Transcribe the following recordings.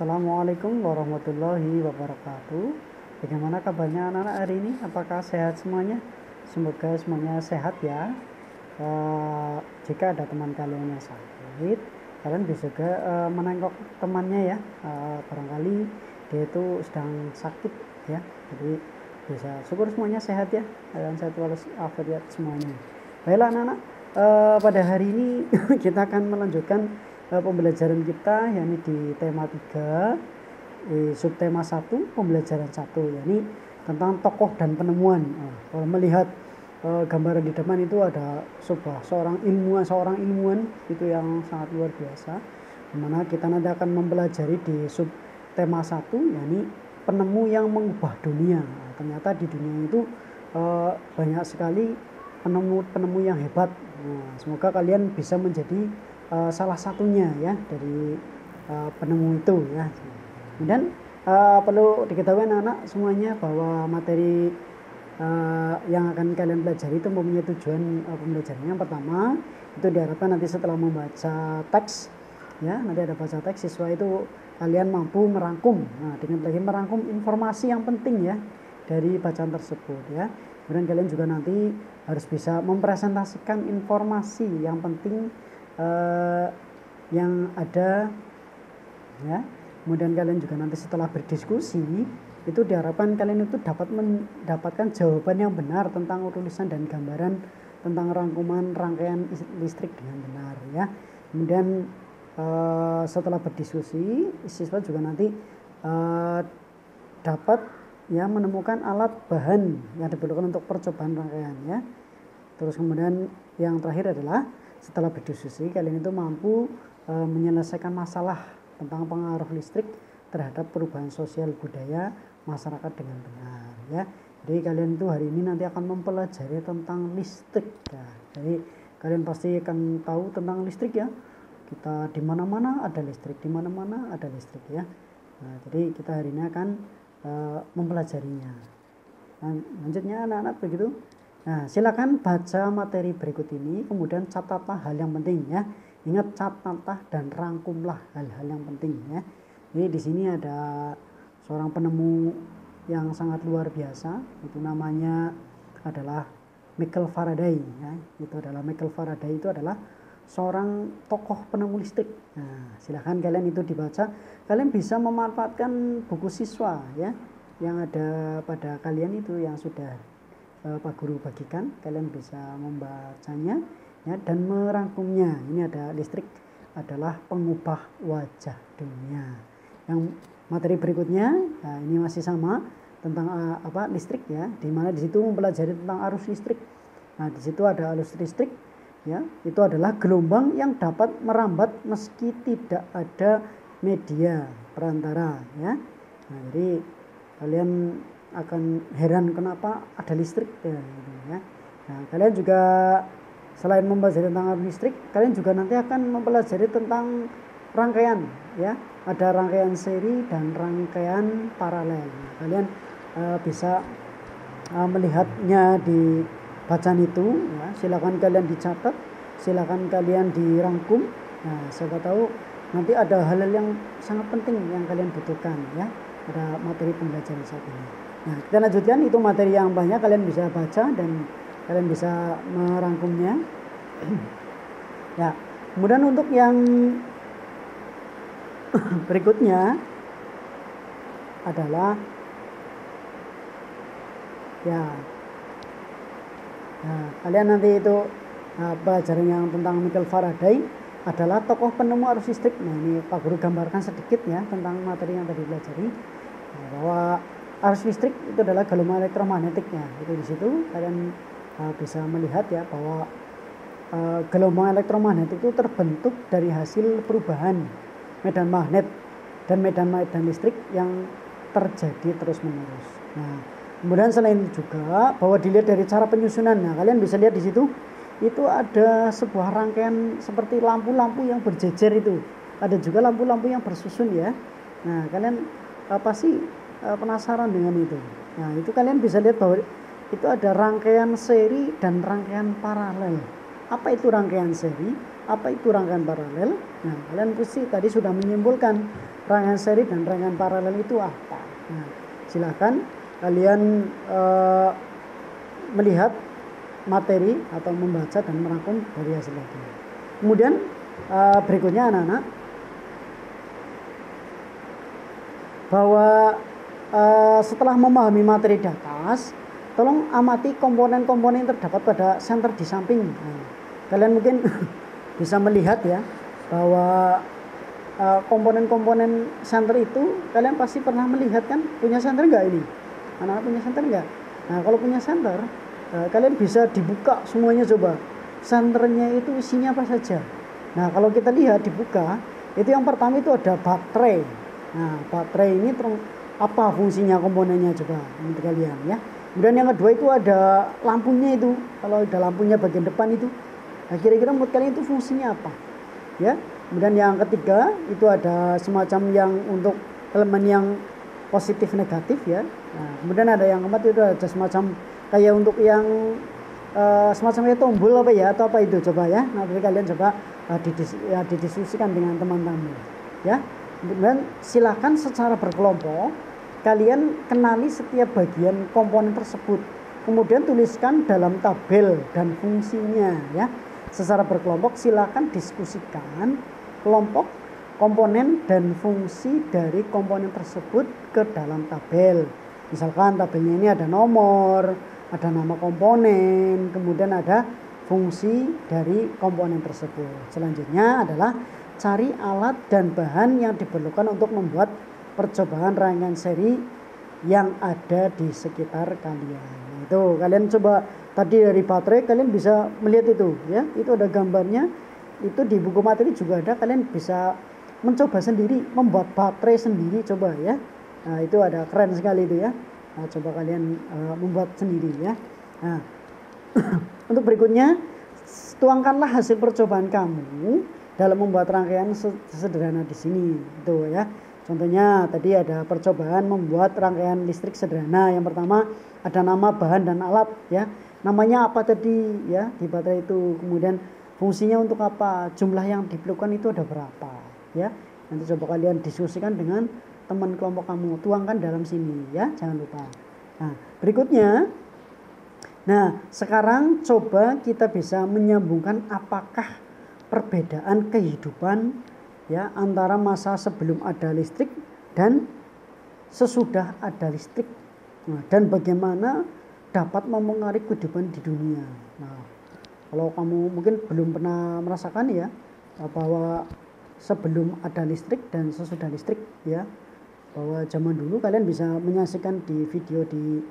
Assalamualaikum warahmatullahi wabarakatuh. Bagaimana kabarnya anak-anak hari ini? Apakah sehat semuanya? Semoga semuanya sehat ya. Jika ada teman kalian yang sakit, kalian bisa juga menengok temannya ya. Barangkali dia itu sedang sakit ya. Jadi bisa syukur semuanya sehat ya. Dan sehat walafiat semuanya. Baiklah anak-anak, pada hari ini kita akan melanjutkan pembelajaran kita yakni di tema 3 subtema 1 pembelajaran 1 yakni tentang tokoh dan penemuan. Kalau melihat gambaran di depan itu ada seorang ilmuwan itu yang sangat luar biasa, dimana kita nanti akan mempelajari di subtema 1 yakni penemu yang mengubah dunia. Ternyata di dunia itu banyak sekali penemu yang hebat. Semoga kalian bisa menjadi salah satunya ya dari penemu itu ya. Kemudian perlu diketahui anak-anak semuanya bahwa materi yang akan kalian pelajari itu mempunyai tujuan pembelajarannya. Yang pertama itu diharapkan nanti setelah membaca teks ya, nanti ada baca teks, siswa itu kalian mampu merangkum. Dengan lagi merangkum informasi yang penting ya dari bacaan tersebut ya. Kemudian kalian juga nanti harus bisa mempresentasikan informasi yang penting yang ada ya. Kemudian kalian juga nanti setelah berdiskusi itu diharapkan kalian itu dapat mendapatkan jawaban yang benar tentang tulisan dan gambaran tentang rangkaian listrik dengan benar ya. Kemudian setelah berdiskusi, siswa juga nanti dapat ya menemukan alat bahan yang diperlukan untuk percobaan rangkaian ya. Terus kemudian yang terakhir adalah setelah berdiskusi kalian itu mampu menyelesaikan masalah tentang pengaruh listrik terhadap perubahan sosial budaya masyarakat dengan benar ya. Jadi kalian itu hari ini nanti akan mempelajari tentang listrik ya. Jadi kalian pasti akan tahu tentang listrik ya. Kita di mana-mana ada listrik, di mana-mana ada listrik ya. Jadi kita hari ini akan mempelajarinya. Lanjutnya anak-anak begitu. Nah, silakan baca materi berikut ini, kemudian catatlah hal yang penting ya. Ingat, catatlah dan rangkumlah hal-hal yang penting ya. Jadi di sini ada seorang penemu yang sangat luar biasa, itu namanya adalah Michael Faraday ya. Michael Faraday itu adalah seorang tokoh penemu listrik. Nah, silakan kalian itu dibaca. Kalian bisa memanfaatkan buku siswa ya yang ada pada kalian itu yang sudah Pak Guru bagikan, kalian bisa membacanya ya dan merangkumnya. Ini ada listrik adalah pengubah wajah dunia. Yang materi berikutnya, nah ini masih sama tentang listrik ya, di mana di situ mempelajari tentang arus listrik. Nah, di situ ada arus listrik ya, itu adalah gelombang yang dapat merambat meski tidak ada media perantara ya. Nah, jadi kalian akan heran kenapa ada listrik ya, gitu ya. Nah, kalian juga selain mempelajari tentang listrik, kalian juga nanti akan mempelajari tentang rangkaian ya. Ada rangkaian seri dan rangkaian paralel. Nah, kalian bisa melihatnya di bacaan itu ya. Silakan kalian dicatat, silakan kalian dirangkum. Nah, siapa tahu nanti ada hal-hal yang sangat penting yang kalian butuhkan ya pada materi pembelajaran saat ini. Nah, kita lanjutkan, itu materi yang banyak, kalian bisa baca dan kalian bisa merangkumnya. Ya, kemudian untuk yang berikutnya adalah ya. Nah, kalian nanti itu pelajaran yang tentang Michael Faraday adalah tokoh penemu arus listrik. Nah, ini Pak Guru gambarkan sedikit ya tentang materi yang tadi pelajari. Nah, bahwa arus listrik itu adalah gelombang elektromagnetiknya. Itu di situ kalian bisa melihat ya bahwa gelombang elektromagnetik itu terbentuk dari hasil perubahan medan magnet dan medan listrik yang terjadi terus-menerus. Nah, kemudian selain itu juga bahwa dilihat dari cara penyusunan. Nah, kalian bisa lihat di situ itu ada sebuah rangkaian seperti lampu-lampu yang berjejer itu. Ada juga lampu-lampu yang bersusun ya. Nah, kalian pasti penasaran dengan itu. Nah, itu kalian bisa lihat bahwa itu ada rangkaian seri dan rangkaian paralel. Apa itu rangkaian seri? apa itu rangkaian paralel. Nah, kalian pasti tadi sudah menyimpulkan rangkaian seri dan rangkaian paralel itu apa. Nah, silakan kalian melihat materi atau membaca dan merangkum dari hasil tadi. Kemudian berikutnya anak-anak, bahwa setelah memahami materi datas, tolong amati komponen-komponen yang terdapat pada senter di samping. Nah, kalian mungkin bisa melihat ya bahwa komponen-komponen senter itu kalian pasti pernah melihat kan, punya senter enggak ini? Anak-anak punya senter enggak? Nah, kalau punya senter, kalian bisa dibuka semuanya coba. Senternya itu isinya apa saja. Nah, kalau kita lihat dibuka, itu yang pertama itu ada baterai. Nah, baterai ini apa fungsinya, komponennya coba untuk kalian ya. Kemudian yang kedua itu ada lampunya itu. Kalau ada lampunya bagian depan itu, nah, kira-kira menurut kalian itu fungsinya apa? Ya. Kemudian yang ketiga itu ada semacam yang untuk elemen yang positif negatif ya. Nah, kemudian ada yang keempat itu ada semacam kayak untuk yang semacam kayak tombol apa ya, atau apa itu coba ya. Nah, jadi kalian coba didiskusikan dengan teman-teman ya. Kemudian silakan secara berkelompok kalian kenali setiap bagian komponen tersebut. Kemudian tuliskan dalam tabel dan fungsinya ya. Secara berkelompok silakan diskusikan kelompok, komponen dan fungsi dari komponen tersebut ke dalam tabel. Misalkan tabelnya ini ada nomor, ada nama komponen, kemudian ada fungsi dari komponen tersebut. Selanjutnya adalah cari alat dan bahan yang diperlukan untuk membuat percobaan rangkaian seri yang ada di sekitar kalian. Itu kalian coba tadi dari baterai, kalian bisa melihat itu ya. Itu ada gambarnya. Itu di buku materi juga ada. Kalian bisa mencoba sendiri, membuat baterai sendiri coba ya. Nah, itu ada, keren sekali itu ya. Nah, coba kalian membuat sendiri ya. Nah, untuk berikutnya, tuangkanlah hasil percobaan kamu dalam membuat rangkaian sederhana di sini. Itu ya. Contohnya tadi ada percobaan membuat rangkaian listrik sederhana. Yang pertama ada nama, bahan dan alat ya. Namanya apa tadi ya di baterai itu. Kemudian fungsinya untuk apa? Jumlah yang diperlukan itu ada berapa ya. Nanti coba kalian diskusikan dengan teman kelompok kamu, tuangkan dalam sini ya, jangan lupa. Nah, berikutnya, nah sekarang coba kita bisa menyambungkan apakah perbedaan kehidupan ya antara masa sebelum ada listrik dan sesudah ada listrik. Nah, dan bagaimana dapat mempengaruhi kehidupan di dunia. Nah, kalau kamu mungkin belum pernah merasakan ya bahwa sebelum ada listrik dan sesudah listrik ya, bahwa zaman dulu kalian bisa menyaksikan di video di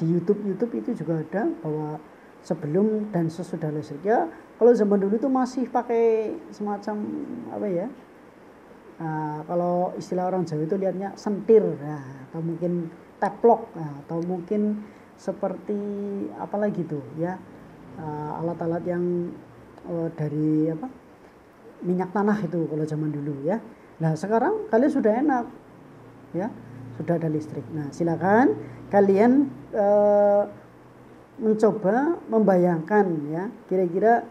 YouTube itu juga ada bahwa sebelum dan sesudah listrik ya. Kalau zaman dulu itu masih pakai semacam apa ya, kalau istilah orang Jawa itu lihatnya sentir ya, atau mungkin teplok atau mungkin seperti apa lagi tuh ya, alat-alat yang dari minyak tanah itu kalau zaman dulu ya. Nah sekarang kalian sudah enak ya, sudah ada listrik. Nah silakan kalian mencoba membayangkan ya kira-kira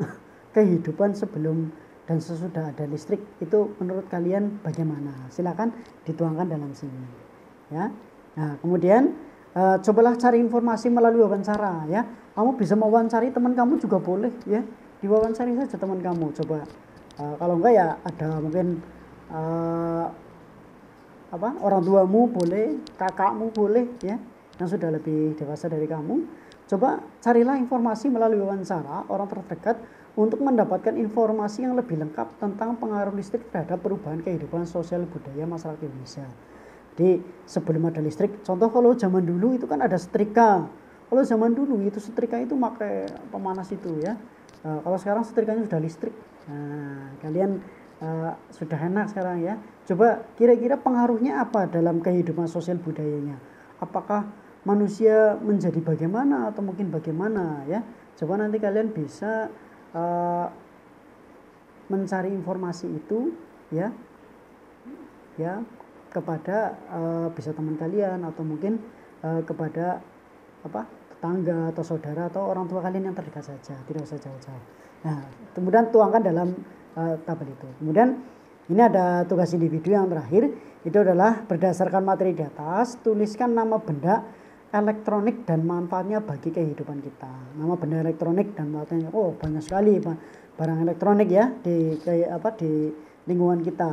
kehidupan sebelum dan sesudah ada listrik itu menurut kalian bagaimana. Silakan dituangkan dalam sini ya. Nah kemudian cobalah cari informasi melalui wawancara ya. Kamu bisa mewawancari teman kamu juga boleh ya, diwawancari saja teman kamu coba. Kalau enggak ya ada mungkin orang tuamu boleh, kakakmu boleh ya, yang sudah lebih dewasa dari kamu. Coba carilah informasi melalui wawancara orang terdekat untuk mendapatkan informasi yang lebih lengkap tentang pengaruh listrik terhadap perubahan kehidupan sosial budaya masyarakat Indonesia. Jadi sebelum ada listrik, contoh kalau zaman dulu itu kan ada setrika. Kalau zaman dulu itu setrika itu pakai pemanas itu ya. Kalau sekarang setrikanya sudah listrik. Nah, kalian sudah enak sekarang ya. Coba kira-kira pengaruhnya apa dalam kehidupan sosial budayanya? Apakah manusia menjadi bagaimana atau mungkin bagaimana ya? Coba nanti kalian bisa mencari informasi itu ya kepada bisa teman kalian atau mungkin kepada tetangga atau saudara atau orang tua kalian yang terdekat saja, tidak usah jauh-jauh. Nah, kemudian tuangkan dalam tabel itu. Kemudian ini ada tugas individu yang terakhir, itu adalah berdasarkan materi di atas, tuliskan nama benda elektronik dan manfaatnya bagi kehidupan kita. Nama benda elektronik dan manfaatnya, oh banyak sekali barang elektronik ya di lingkungan kita.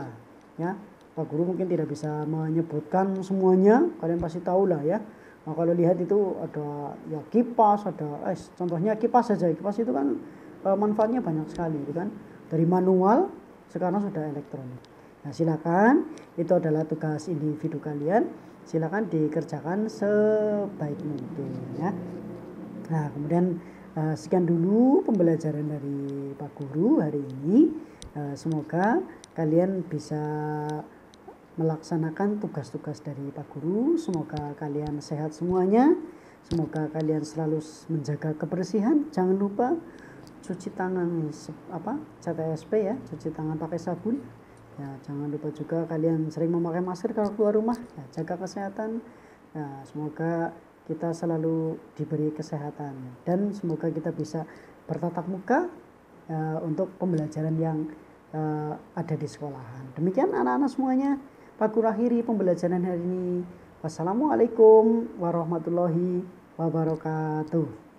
Ya, Pak Guru mungkin tidak bisa menyebutkan semuanya, kalian pasti tahu lah ya. Nah, kalau lihat itu ada ya kipas, ada contohnya kipas saja. Kipas itu kan manfaatnya banyak sekali, itu kan. Dari manual sekarang sudah elektronik. Nah, silakan, itu adalah tugas individu kalian. Silakan dikerjakan sebaik mungkin ya. Nah, kemudian sekian dulu pembelajaran dari Pak Guru hari ini. Semoga kalian bisa melaksanakan tugas-tugas dari Pak Guru. Semoga kalian sehat semuanya. Semoga kalian selalu menjaga kebersihan. Jangan lupa cuci tangan CTSP ya, cuci tangan pakai sabun. Ya, jangan lupa juga kalian sering memakai masker kalau keluar rumah. Ya, jaga kesehatan. Ya, semoga kita selalu diberi kesehatan dan semoga kita bisa bertatap muka untuk pembelajaran yang ada di sekolahan. Demikian anak-anak semuanya, Pak Guru akhiri pembelajaran hari ini. Wassalamualaikum warahmatullahi wabarakatuh.